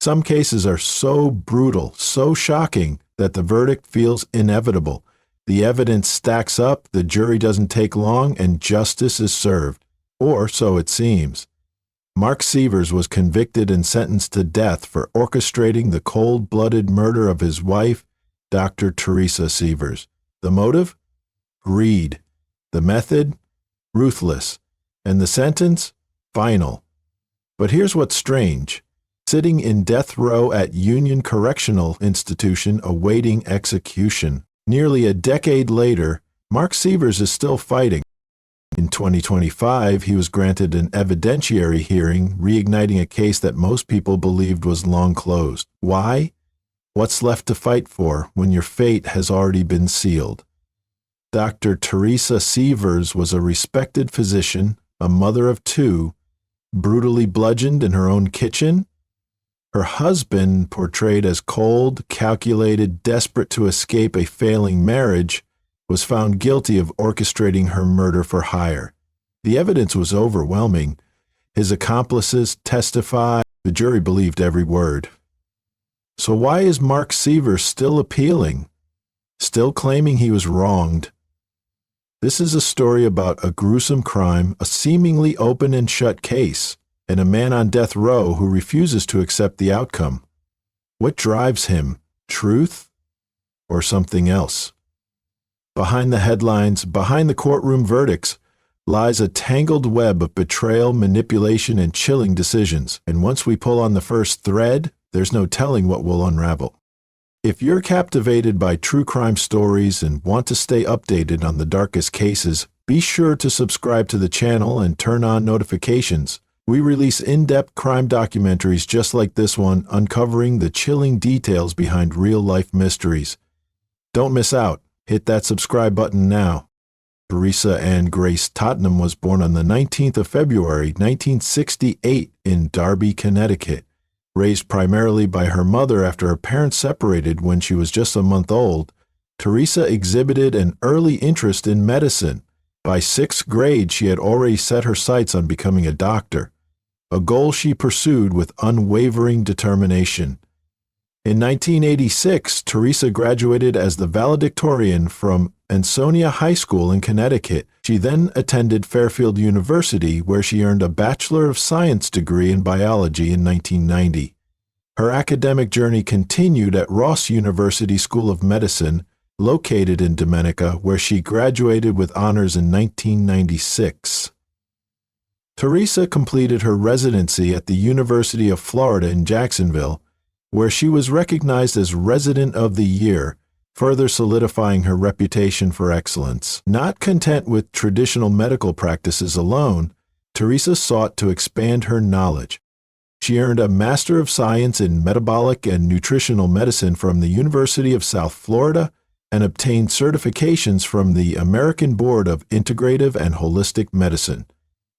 Some cases are so brutal, so shocking, that the verdict feels inevitable. The evidence stacks up, the jury doesn't take long, and justice is served. Or so it seems. Mark Sievers was convicted and sentenced to death for orchestrating the cold-blooded murder of his wife, Dr. Teresa Sievers. The motive? Greed. The method? Ruthless. And the sentence? Final. But here's what's strange. Sitting in death row at Union Correctional Institution awaiting execution. Nearly a decade later, Mark Sievers is still fighting. In 2025, he was granted an evidentiary hearing, reigniting a case that most people believed was long closed. Why? What's left to fight for when your fate has already been sealed? Dr. Teresa Sievers was a respected physician, a mother of two, brutally bludgeoned in her own kitchen. Her husband, portrayed as cold, calculated, desperate to escape a failing marriage, was found guilty of orchestrating her murder for hire. The evidence was overwhelming. His accomplices testified. The jury believed every word. So why is Mark Sievers still appealing? Still claiming he was wronged? This is a story about a gruesome crime, a seemingly open and shut case, and a man on death row who refuses to accept the outcome. What drives him? Truth or something else? Behind the headlines, behind the courtroom verdicts, lies a tangled web of betrayal, manipulation, and chilling decisions. And once we pull on the first thread, there's no telling what will unravel. If you're captivated by true crime stories and want to stay updated on the darkest cases, be sure to subscribe to the channel and turn on notifications. We release in-depth crime documentaries just like this one, uncovering the chilling details behind real-life mysteries. Don't miss out. Hit that subscribe button now. Teresa Ann Grace Tottenham was born on the 19th of February, 1968 in Darby, Connecticut. Raised primarily by her mother after her parents separated when she was just a month old, Teresa exhibited an early interest in medicine. By 6th grade, she had already set her sights on becoming a doctor, a goal she pursued with unwavering determination. In 1986, Teresa graduated as the valedictorian from Ansonia High School in Connecticut. She then attended Fairfield University, where she earned a Bachelor of Science degree in biology in 1990. Her academic journey continued at Ross University School of Medicine, located in Dominica, where she graduated with honors in 1996. Teresa completed her residency at the University of Florida in Jacksonville, where she was recognized as Resident of the Year, further solidifying her reputation for excellence. Not content with traditional medical practices alone, Teresa sought to expand her knowledge. She earned a Master of Science in Metabolic and Nutritional Medicine from the University of South Florida and obtained certifications from the American Board of Integrative and Holistic Medicine.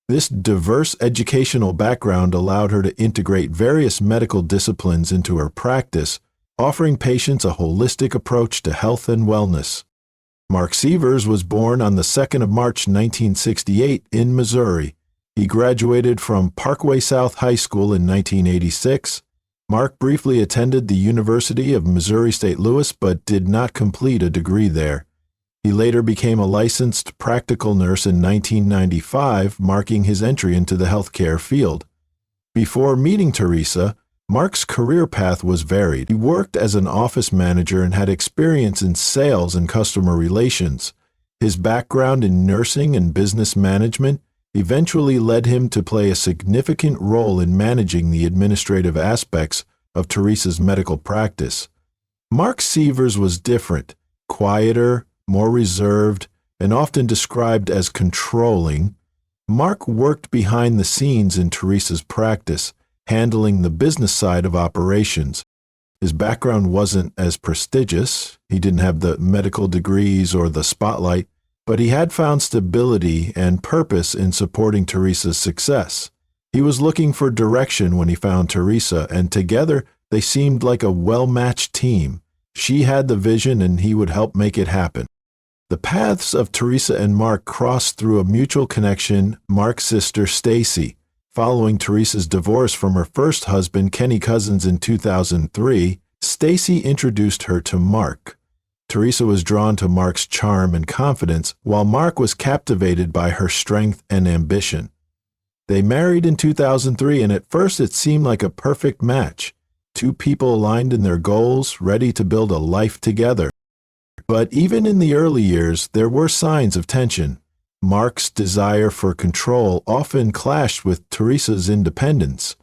This diverse educational background allowed her to integrate various medical disciplines into her practice, offering patients a holistic approach to health and wellness. Mark Sievers was born on the 2nd of March 1968 in Missouri. He graduated from Parkway South High School in 1986. Mark briefly attended the University of Missouri St. Louis but did not complete a degree there. He later became a licensed practical nurse in 1995, marking his entry into the healthcare field. Before meeting Teresa, Mark's career path was varied. He worked as an office manager and had experience in sales and customer relations. His background in nursing and business management eventually led him to play a significant role in managing the administrative aspects of Teresa's medical practice. Mark Sievers was different, quieter, more reserved, and often described as controlling. Mark worked behind the scenes in Teresa's practice, handling the business side of operations. His background wasn't as prestigious. He didn't have the medical degrees or the spotlight, but he had found stability and purpose in supporting Teresa's success. He was looking for direction when he found Teresa, and together they seemed like a well-matched team. She had the vision and he would help make it happen. The paths of Teresa and Mark crossed through a mutual connection, Mark's sister Stacy. Following Teresa's divorce from her first husband, Kenny Cousins, in 2003, Stacy introduced her to Mark. Teresa was drawn to Mark's charm and confidence, while Mark was captivated by her strength and ambition. They married in 2003, and at first it seemed like a perfect match. Two people aligned in their goals, ready to build a life together. But even in the early years, there were signs of tension. Mark's desire for control often clashed with Teresa's independence.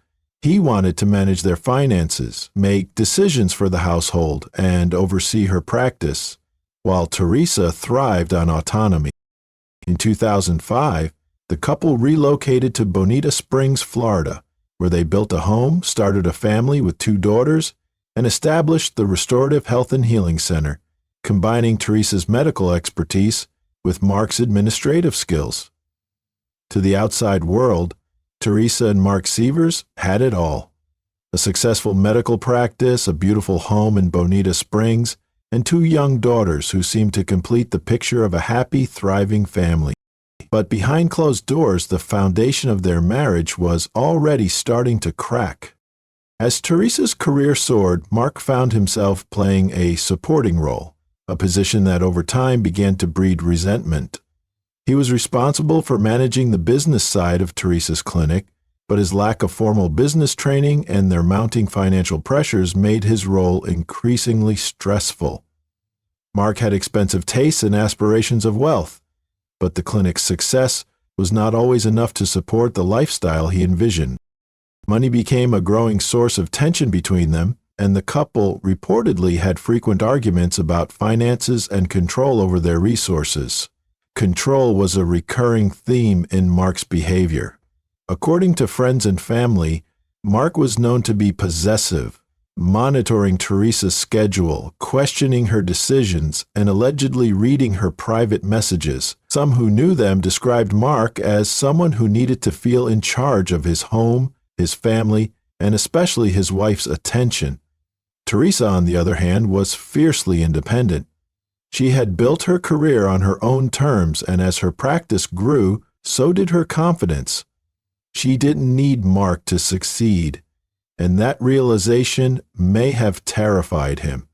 He wanted to manage their finances, make decisions for the household, and oversee her practice, while Teresa thrived on autonomy. In 2005, the couple relocated to Bonita Springs, Florida, where they built a home, started a family with 2 daughters, and established the Restorative Health and Healing Center, combining Teresa's medical expertise with Mark's administrative skills. To the outside world, Teresa and Mark Sievers had it all: a successful medical practice, a beautiful home in Bonita Springs, and 2 young daughters who seemed to complete the picture of a happy, thriving family. But behind closed doors, the foundation of their marriage was already starting to crack. As Teresa's career soared, Mark found himself playing a supporting role, a position that over time began to breed resentment. He was responsible for managing the business side of Teresa's clinic, but his lack of formal business training and their mounting financial pressures made his role increasingly stressful. Mark had expensive tastes and aspirations of wealth, but the clinic's success was not always enough to support the lifestyle he envisioned. Money became a growing source of tension between them, and the couple reportedly had frequent arguments about finances and control over their resources. Control was a recurring theme in Mark's behavior. According to friends and family, Mark was known to be possessive, monitoring Teresa's schedule, questioning her decisions, and allegedly reading her private messages. Some who knew them described Mark as someone who needed to feel in charge of his home, his family, and especially his wife's attention. Teresa, on the other hand, was fiercely independent. She had built her career on her own terms, and as her practice grew, so did her confidence. She didn't need Mark to succeed, and that realization may have terrified him.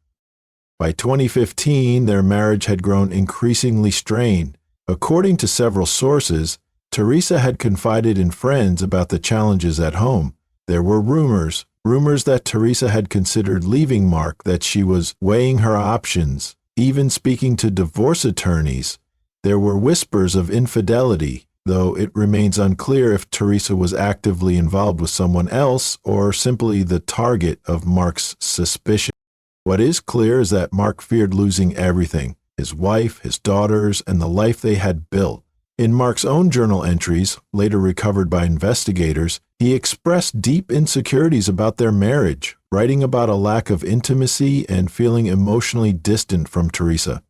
By 2015, their marriage had grown increasingly strained. According to several sources, Teresa had confided in friends about the challenges at home. There were rumors that Teresa had considered leaving Mark, that she was weighing her options. Even speaking to divorce attorneys, there were whispers of infidelity, though it remains unclear if Teresa was actively involved with someone else or simply the target of Mark's suspicion. What is clear is that Mark feared losing everything: his wife, his daughters, and the life they had built. In Mark's own journal entries, later recovered by investigators, he expressed deep insecurities about their marriage, writing about a lack of intimacy and feeling emotionally distant from Teresa.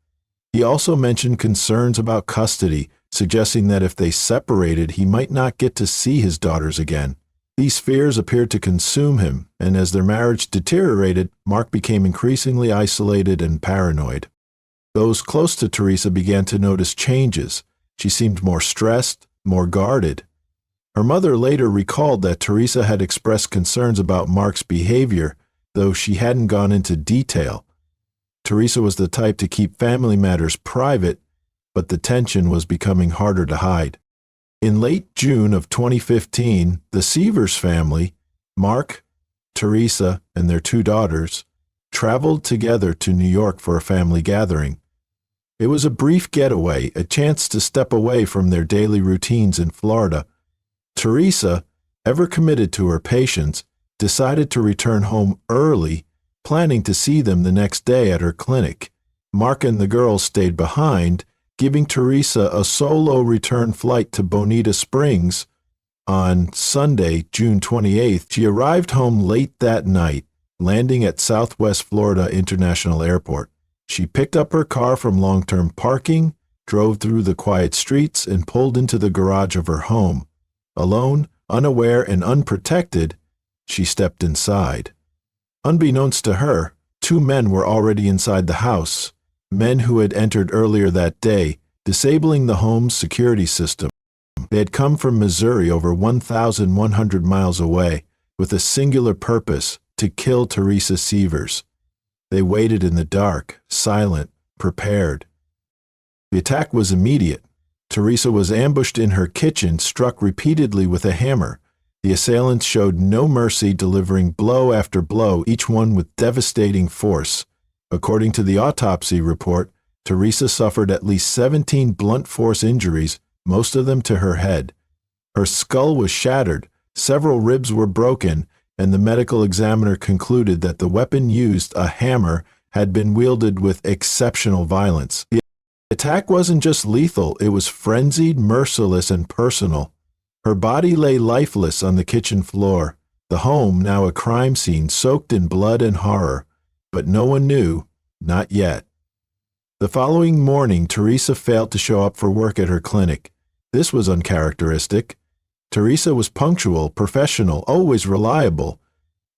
He also mentioned concerns about custody, suggesting that if they separated, he might not get to see his daughters again. These fears appeared to consume him, and as their marriage deteriorated, Mark became increasingly isolated and paranoid. Those close to Teresa began to notice changes. She seemed more stressed, more guarded. Her mother later recalled that Teresa had expressed concerns about Mark's behavior, though she hadn't gone into detail. Teresa was the type to keep family matters private, but the tension was becoming harder to hide. In late June of 2015, the Sievers family, Mark, Teresa, and their 2 daughters, traveled together to New York for a family gathering. It was a brief getaway, a chance to step away from their daily routines in Florida. Teresa, ever committed to her patients, decided to return home early, planning to see them the next day at her clinic. Mark and the girls stayed behind, giving Teresa a solo return flight to Bonita Springs. On Sunday, June 28th, she arrived home late that night, landing at Southwest Florida International Airport. She picked up her car from long-term parking, drove through the quiet streets, and pulled into the garage of her home. Alone, unaware, and unprotected, she stepped inside. Unbeknownst to her, 2 men were already inside the house, men who had entered earlier that day, disabling the home's security system. them. They had come from Missouri, over 1,100 miles away, with a singular purpose: to kill Teresa Sievers. They waited in the dark, silent, prepared. The attack was immediate. Teresa was ambushed in her kitchen, struck repeatedly with a hammer. The assailants showed no mercy, delivering blow after blow, each one with devastating force. According to the autopsy report, Teresa suffered at least 17 blunt force injuries, most of them to her head. Her skull was shattered, several ribs were broken, and the medical examiner concluded that the weapon used, a hammer, had been wielded with exceptional violence. The attack wasn't just lethal, it was frenzied, merciless, and personal. Her body lay lifeless on the kitchen floor, the home now a crime scene soaked in blood and horror. But no one knew, not yet. The following morning, Teresa failed to show up for work at her clinic. This was uncharacteristic. Teresa was punctual, professional, always reliable.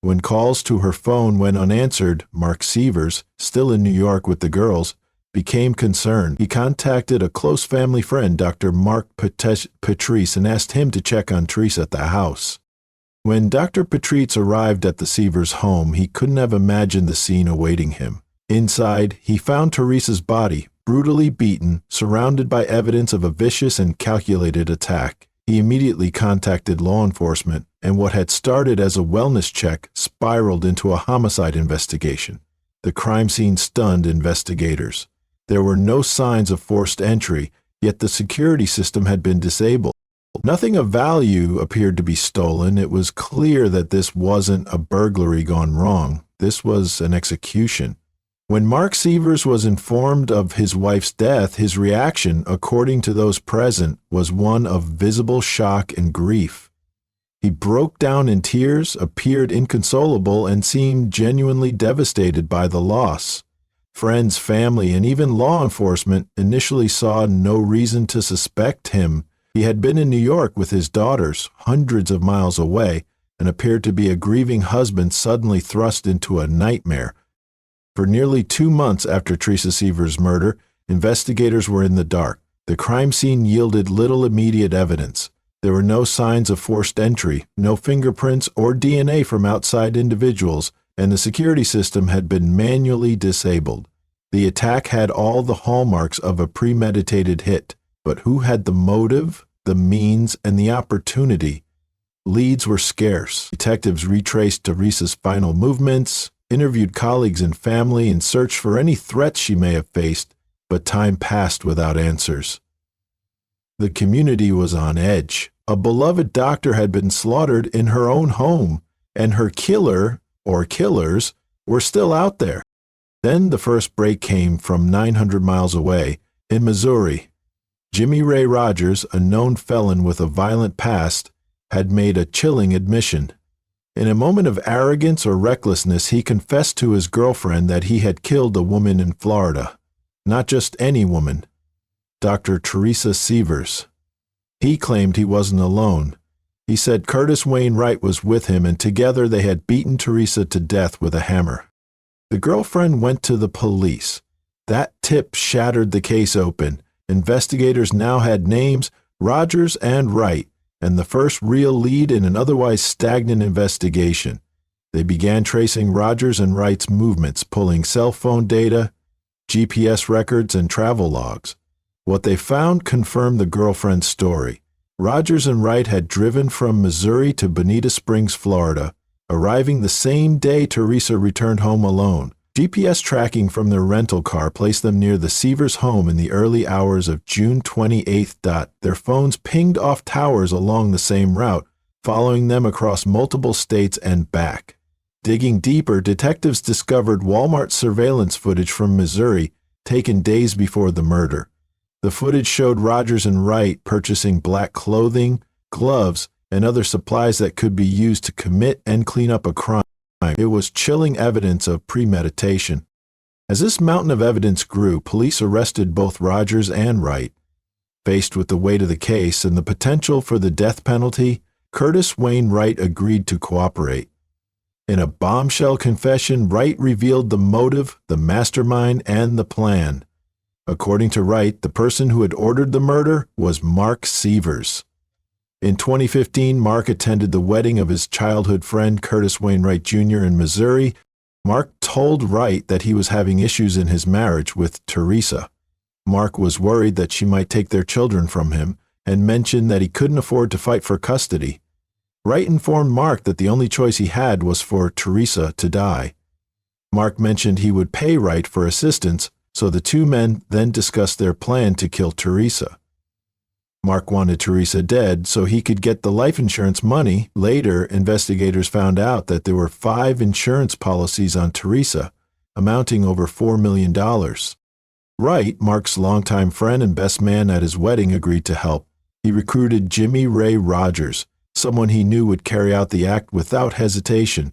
When calls to her phone went unanswered, Marksievers, still in New York with the girls, became concerned. He contacted a close family friend, Dr. Mark Patrice, and asked him to check on Teresa at the house. When Dr. Patrice arrived at the Sievers' home, he couldn't have imagined the scene awaiting him. Inside, he found Teresa's body, brutally beaten, surrounded by evidence of a vicious and calculated attack. He immediately contacted law enforcement, and what had started as a wellness check spiraled into a homicide investigation. The crime scene stunned investigators. There were no signs of forced entry, yet the security system had been disabled. Nothing of value appeared to be stolen. It was clear that this wasn't a burglary gone wrong. This was an execution. When Marksievers was informed of his wife's death, his reaction, according to those present, was one of visible shock and grief. He broke down in tears, appeared inconsolable, and seemed genuinely devastated by the loss. Friends, family, and even law enforcement initially saw no reason to suspect him. He had been in New York with his daughters, hundreds of miles away, and appeared to be a grieving husband suddenly thrust into a nightmare. For nearly 2 months after Teresa Sievers' murder, investigators were in the dark. The crime scene yielded little immediate evidence. There were no signs of forced entry, no fingerprints or DNA from outside individuals, and the security system had been manually disabled. The attack had all the hallmarks of a premeditated hit, but who had the motive, the means, and the opportunity? Leads were scarce. Detectives retraced Teresa's final movements, interviewed colleagues and family, and searched for any threats she may have faced, but time passed without answers. The community was on edge. A beloved doctor had been slaughtered in her own home, and her killer, or killers, were still out there. Then the first break came from 900 miles away, in Missouri. Jimmy Ray Rogers, a known felon with a violent past, had made a chilling admission. In a moment of arrogance or recklessness, he confessed to his girlfriend that he had killed a woman in Florida. Not just any woman. Dr. Teresa Sievers. He claimed he wasn't alone. He said Curtis Wainwright was with him, and together they had beaten Teresa to death with a hammer. The girlfriend went to the police. That tip shattered the case open. Investigators now had names, Rogers and Wright, and the first real lead in an otherwise stagnant investigation. They began tracing Rogers and Wright's movements, pulling cell phone data, GPS records, and travel logs. What they found confirmed the girlfriend's story. Rogers and Wright had driven from Missouri to Bonita Springs, Florida, arriving the same day Teresa returned home alone. GPS tracking from their rental car placed them near the Sievers' home in the early hours of June 28th. Their phones pinged off towers along the same route, following them across multiple states and back. Digging deeper, detectives discovered Walmart surveillance footage from Missouri taken days before the murder. The footage showed Rogers and Wright purchasing black clothing, gloves, and other supplies that could be used to commit and clean up a crime. It was chilling evidence of premeditation. As this mountain of evidence grew, police arrested both Rogers and Wright. Faced with the weight of the case and the potential for the death penalty, Curtis Wainwright agreed to cooperate. In a bombshell confession, Wright revealed the motive, the mastermind, and the plan. According to Wright, the person who had ordered the murder was Marksievers. In 2015, Mark attended the wedding of his childhood friend Curtis Wainwright Jr. in Missouri. Mark told Wright that he was having issues in his marriage with Teresa. Mark was worried that she might take their children from him and mentioned that he couldn't afford to fight for custody. Wright informed Mark that the only choice he had was for Teresa to die. Mark mentioned he would pay Wright for assistance, so the two men then discussed their plan to kill Teresa. Mark wanted Teresa dead so he could get the life insurance money. Later, investigators found out that there were 5 insurance policies on Teresa, amounting over $4 million. Wright, Mark's longtime friend and best man at his wedding, agreed to help. He recruited Jimmy Ray Rogers, someone he knew would carry out the act without hesitation.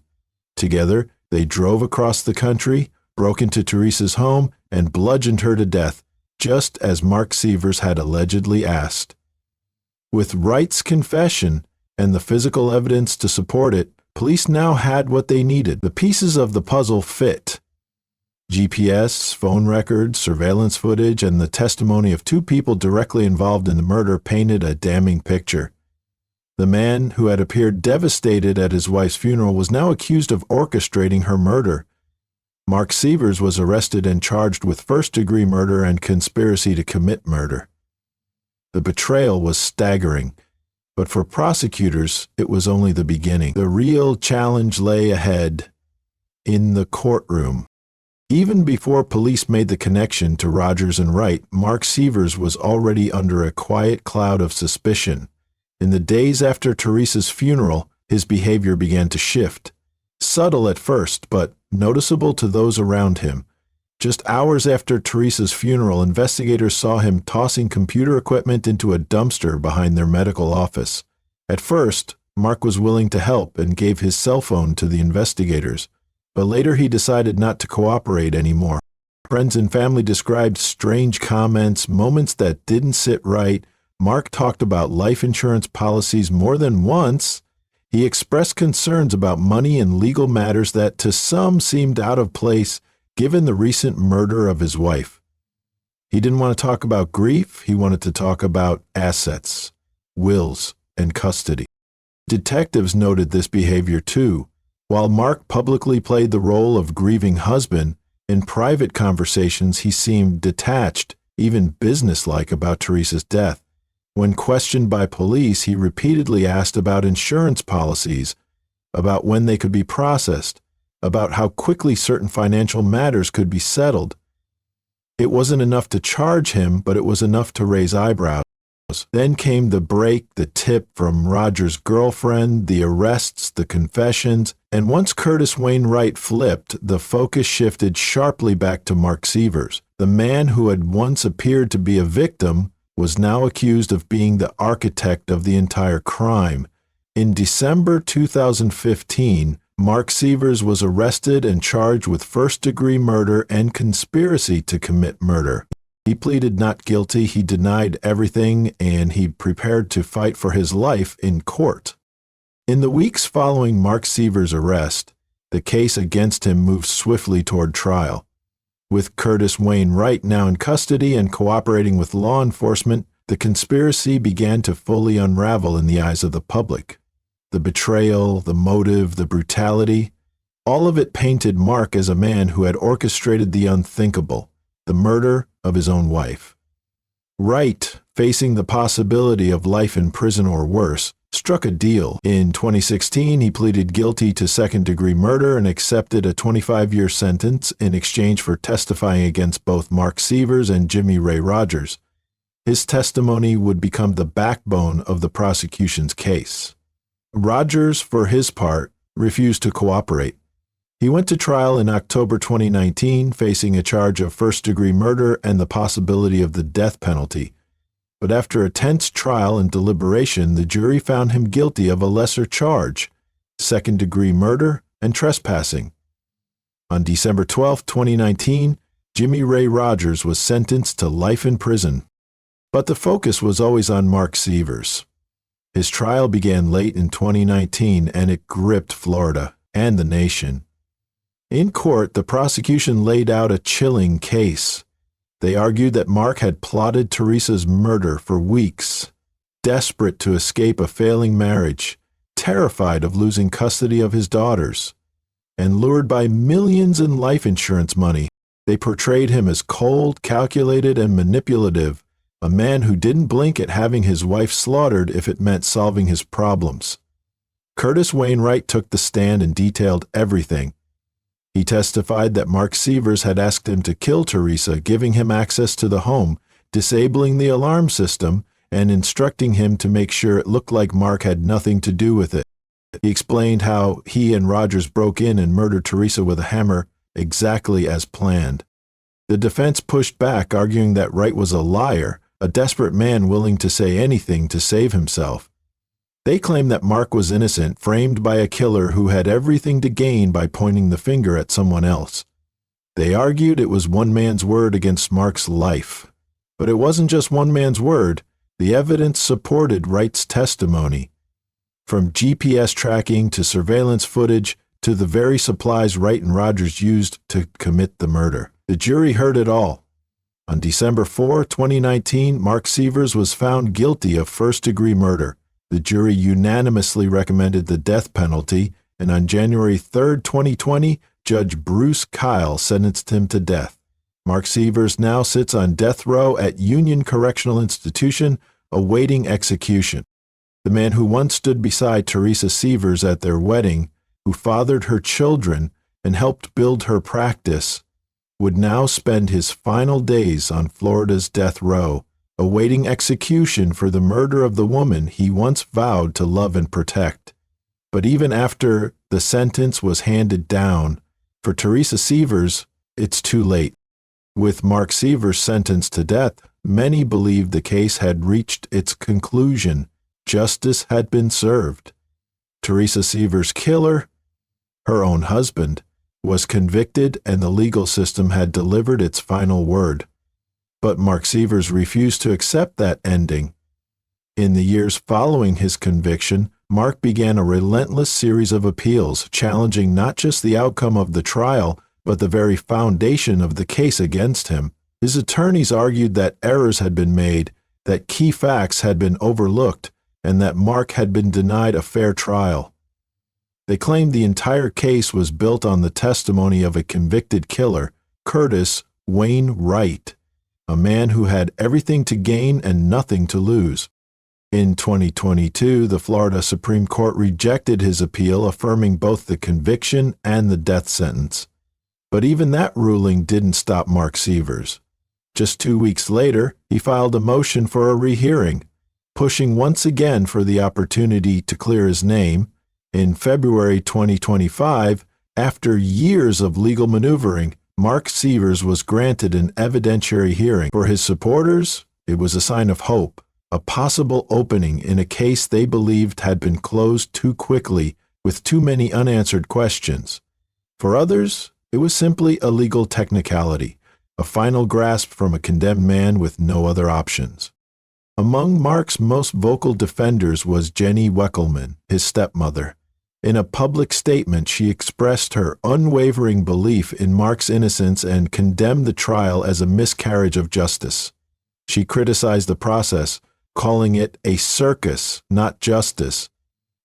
Together, they drove across the country, broke into Teresa's home, and bludgeoned her to death, just as Marksievers had allegedly asked. With Wright's confession and the physical evidence to support it, police now had what they needed. The pieces of the puzzle fit. GPS, phone records, surveillance footage, and the testimony of 2 people directly involved in the murder painted a damning picture. The man who had appeared devastated at his wife's funeral was now accused of orchestrating her murder. Marksievers was arrested and charged with first-degree murder and conspiracy to commit murder. The betrayal was staggering, but for prosecutors, it was only the beginning. The real challenge lay ahead, in the courtroom. Even before police made the connection to Rogers and Wright, Marksievers was already under a quiet cloud of suspicion. In the days after Teresa's funeral, his behavior began to shift. Subtle at first, but noticeable to those around him. Just hours after Teresa's funeral, investigators saw him tossing computer equipment into a dumpster behind their medical office. At first, Mark was willing to help and gave his cell phone to the investigators, but later he decided not to cooperate anymore. Friends and family described strange comments, moments that didn't sit right. Mark talked about life insurance policies more than once. He expressed concerns about money and legal matters that to some seemed out of place given the recent murder of his wife. He didn't want to talk about grief. He wanted to talk about assets, wills, and custody. Detectives noted this behavior too. While Mark publicly played the role of grieving husband, in private conversations he seemed detached, even businesslike about Teresa's death. When questioned by police, he repeatedly asked about insurance policies, about when they could be processed, about how quickly certain financial matters could be settled. It wasn't enough to charge him, but it was enough to raise eyebrows. Then came the break, the tip from Rogers' girlfriend, the arrests, the confessions, and once Curtis Wainwright flipped, the focus shifted sharply back to Marksievers. The man who had once appeared to be a victim was now accused of being the architect of the entire crime. In December 2015, Marksievers was arrested and charged with first-degree murder and conspiracy to commit murder. He pleaded not guilty, he denied everything, and he prepared to fight for his life in court. In the weeks following Marksievers' arrest, the case against him moved swiftly toward trial. With Curtis Wainwright now in custody and cooperating with law enforcement, the conspiracy began to fully unravel in the eyes of the public. The betrayal, the motive, the brutality, all of it painted Mark as a man who had orchestrated the unthinkable, the murder of his own wife. Wright, facing the possibility of life in prison or worse, struck a deal. In 2016, he pleaded guilty to second-degree murder and accepted a 25-year sentence in exchange for testifying against both Marksievers and Jimmy Ray Rogers. His testimony would become the backbone of the prosecution's case. Rogers, for his part, refused to cooperate. He went to trial in October 2019, facing a charge of first-degree murder and the possibility of the death penalty. But after a tense trial and deliberation, the jury found him guilty of a lesser charge, second-degree murder and trespassing. On December 12, 2019, Jimmy Ray Rogers was sentenced to life in prison. But the focus was always on Marksievers. His trial began late in 2019, and it gripped Florida and the nation. In court, the prosecution laid out a chilling case. They argued that Mark had plotted Teresa's murder for weeks. desperate to escape a failing marriage, terrified of losing custody of his daughters, and lured by millions in life insurance money. They portrayed him as cold, calculated, and manipulative, a man who didn't blink at having his wife slaughtered if it meant solving his problems. Curtis Wainwright took the stand and detailed everything. He testified that Marksievers had asked him to kill Teresa, giving him access to the home, disabling the alarm system, and instructing him to make sure it looked like Mark had nothing to do with it. He explained how he and Rogers broke in and murdered Teresa with a hammer, exactly as planned. The defense pushed back, arguing that Wright was a liar, a desperate man willing to say anything to save himself. They claimed that Mark was innocent, framed by a killer who had everything to gain by pointing the finger at someone else. They argued it was one man's word against Mark's life. But it wasn't just one man's word. The evidence supported Wright's testimony. From GPS tracking to surveillance footage to the very supplies Wright and Rogers used to commit the murder. The jury heard it all. On December 4, 2019, Marksievers was found guilty of first-degree murder. The jury unanimously recommended the death penalty, and on January 3, 2020, Judge Bruce Kyle sentenced him to death. Marksievers now sits on death row at Union Correctional Institution, awaiting execution. The man who once stood beside Teresa Sievers at their wedding, who fathered her children and helped build her practice, would now spend his final days on Florida's death row, awaiting execution for the murder of the woman he once vowed to love and protect. But even after the sentence was handed down, for Teresa Sievers, it's too late. With Marksievers sentenced to death, many believed the case had reached its conclusion. Justice had been served. Teresa Sievers' killer, her own husband, was convicted and the legal system had delivered its final word. But Marksievers refused to accept that ending. In the years following his conviction, Mark began a relentless series of appeals, challenging not just the outcome of the trial, but the very foundation of the case against him. His attorneys argued that errors had been made, that key facts had been overlooked, and that Mark had been denied a fair trial. They claimed the entire case was built on the testimony of a convicted killer, Curtis Wainwright, a man who had everything to gain and nothing to lose. In 2022, the Florida Supreme Court rejected his appeal, affirming both the conviction and the death sentence. But even that ruling didn't stop Marksievers. Just 2 weeks later, he filed a motion for a rehearing, pushing once again for the opportunity to clear his name. In February 2025, after years of legal maneuvering, Marksievers was granted an evidentiary hearing. For his supporters, it was a sign of hope, a possible opening in a case they believed had been closed too quickly with too many unanswered questions. For others, it was simply a legal technicality, a final grasp from a condemned man with no other options. Among Mark's most vocal defenders was Jenny Weckelman, his stepmother. In a public statement, she expressed her unwavering belief in Mark's innocence and condemned the trial as a miscarriage of justice. She criticized the process, calling it a circus, not justice,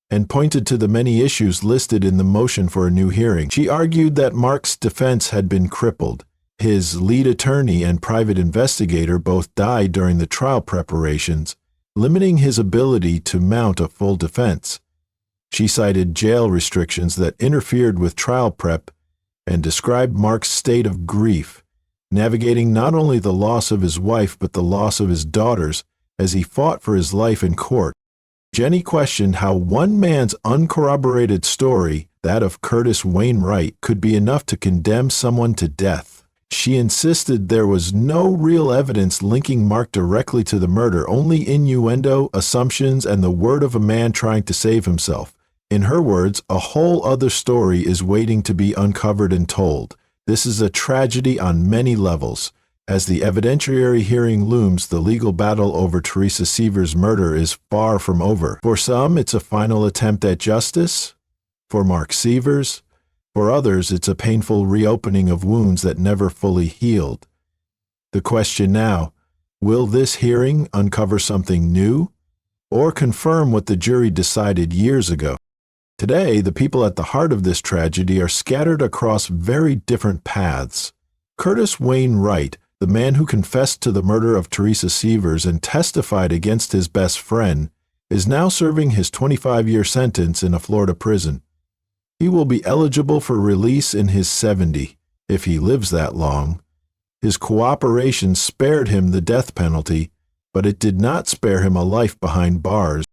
and pointed to the many issues listed in the motion for a new hearing. She argued that Mark's defense had been crippled. His lead attorney and private investigator both died during the trial preparations, limiting his ability to mount a full defense. She cited jail restrictions that interfered with trial prep and described Mark's state of grief, navigating not only the loss of his wife but the loss of his daughters as he fought for his life in court. Jenny questioned how one man's uncorroborated story, that of Curtis Wainwright, could be enough to condemn someone to death. She insisted there was no real evidence linking Mark directly to the murder, only innuendo, assumptions, and the word of a man trying to save himself. In her words, a whole other story is waiting to be uncovered and told. This is a tragedy on many levels. As the evidentiary hearing looms, the legal battle over Teresa Sievers' murder is far from over. For some, it's a final attempt at justice. For Marksievers, for others, it's a painful reopening of wounds that never fully healed. The question now, will this hearing uncover something new? or confirm what the jury decided years ago. Today, the people at the heart of this tragedy are scattered across very different paths. Curtis Wayne Wright, the man who confessed to the murder of Teresa Sievers and testified against his best friend, is now serving his 25-year sentence in a Florida prison. He will be eligible for release in his 70s, if he lives that long. His cooperation spared him the death penalty, but it did not spare him a life behind bars.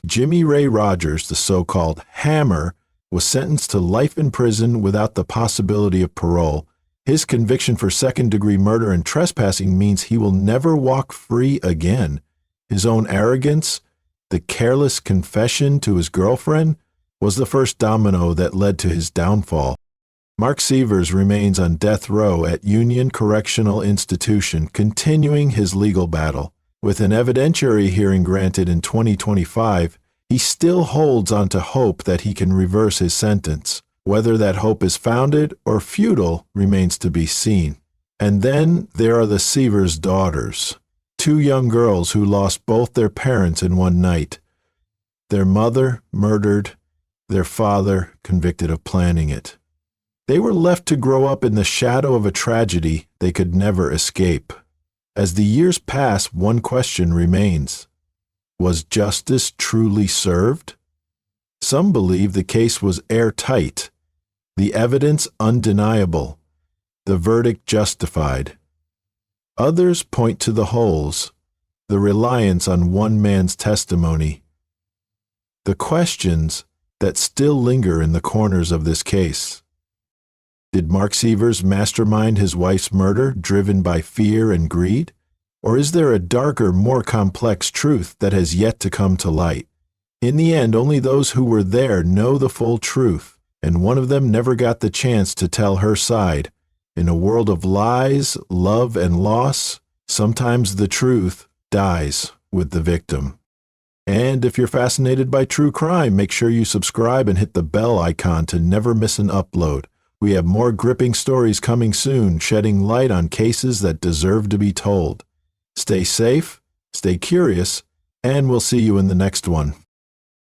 Jimmy Ray Rogers, the so-called Hammer, was sentenced to life in prison without the possibility of parole. His conviction for second-degree murder and trespassing means he will never walk free again. His own arrogance, the careless confession to his girlfriend, was the first domino that led to his downfall. Marksievers remains on death row at Union Correctional Institution, continuing his legal battle. With an evidentiary hearing granted in 2025, he still holds on to hope that he can reverse his sentence. Whether that hope is founded or futile remains to be seen. And then there are the Sievers daughters, two young girls who lost both their parents in one night. Their mother murdered, their father convicted of planning it. They were left to grow up in the shadow of a tragedy they could never escape. As the years pass, one question remains. Was justice truly served? Some believe the case was airtight, the evidence undeniable, the verdict justified. Others point to the holes, the reliance on one man's testimony, the questions that still linger in the corners of this case. Did Marksievers mastermind his wife's murder driven by fear and greed? Or is there a darker, more complex truth that has yet to come to light? In the end, only those who were there know the full truth, and one of them never got the chance to tell her side. In a world of lies, love, and loss, sometimes the truth dies with the victim. And if you're fascinated by true crime, make sure you subscribe and hit the bell icon to never miss an upload. We have more gripping stories coming soon, shedding light on cases that deserve to be told. Stay safe, stay curious, and we'll see you in the next one.